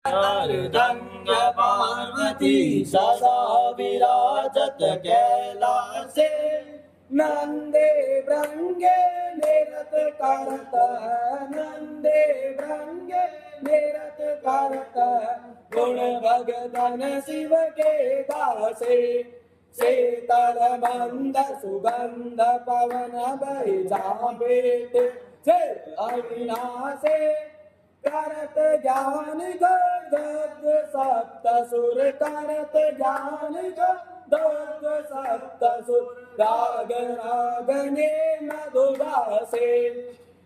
अर्धंग पार्वती सदा विराजत कैलासे नंदे भृंगे निरत करत नंदे भृंगे निरत करत गुण भगतन शिव के दासे शीतल मंद सुगंध पवन बहि जापेट से अविनाशे करत ज्ञान गद सप्त सुर करत ज्ञान गद सप्त सुर राग रागने मधुदासे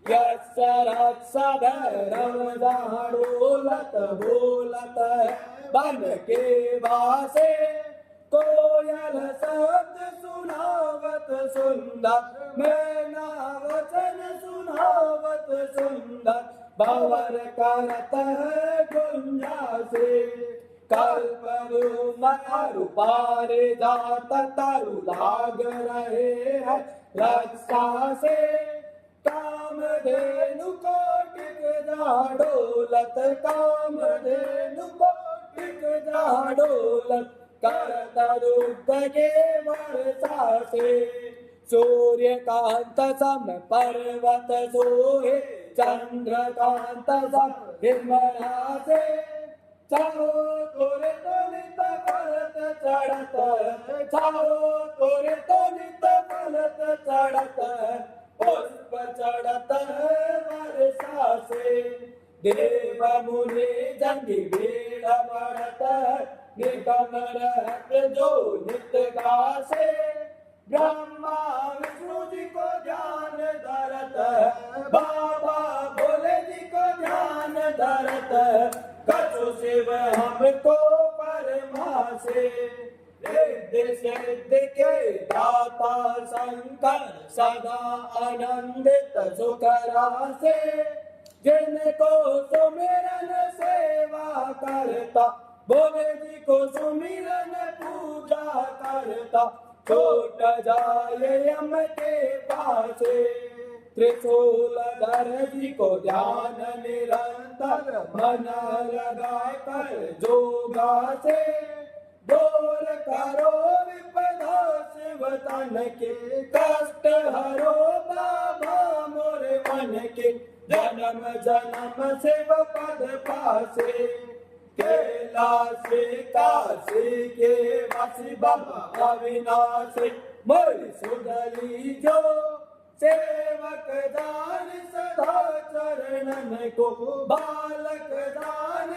यस्य रक्ष भैरव डोलत बोलत बन के वासे कोयल शब्द सुनावत सुंदर मैना वचन सुनावत सुंदर भंवर करत है गुंजासे कल्परूप अरु पारिजात तरु लाग रहे हैं रक्षा से कामधेनु को टिक जा डोलत कामधेनु को टिक जा डोलत करत रूप के वर्षा से सूर्यकांत सम पर्वत सोहे चंद्रकांत सम हिमरा से चाहो तोरे तो नित फलत चढ़त चाहो तोरे तो नित फलत चढ़त पुष्प चढ़त वर्षा से देव मुनि जंगी भीड़ पड़त निगम रहत जो नित गासे ब्रह्मा विष्णु जी को ध्यान धरत बाबा भोले जी को ध्यान धरत कछु शिव हमको परमासे रिद्धि सिद्धि के दाता शंकर सदा आनंदित सुख रासे जिनको सुमिरन सेवा करता भोले जी को सुमिरन पूजा करता छोट जाए यम के पासे त्रिशूलधर जी को ध्यान निरंतर मन लगा कर जोगा से दूर करो विपदा शिव तन के कष्ट हरो बाबा मोर मन के जन्म जन्म शिव पद पासे कैलाशी काशी के वासी बाबा अविनाशी मोरी सुधरी जो सेवक दान सदा चरणन को बालक दान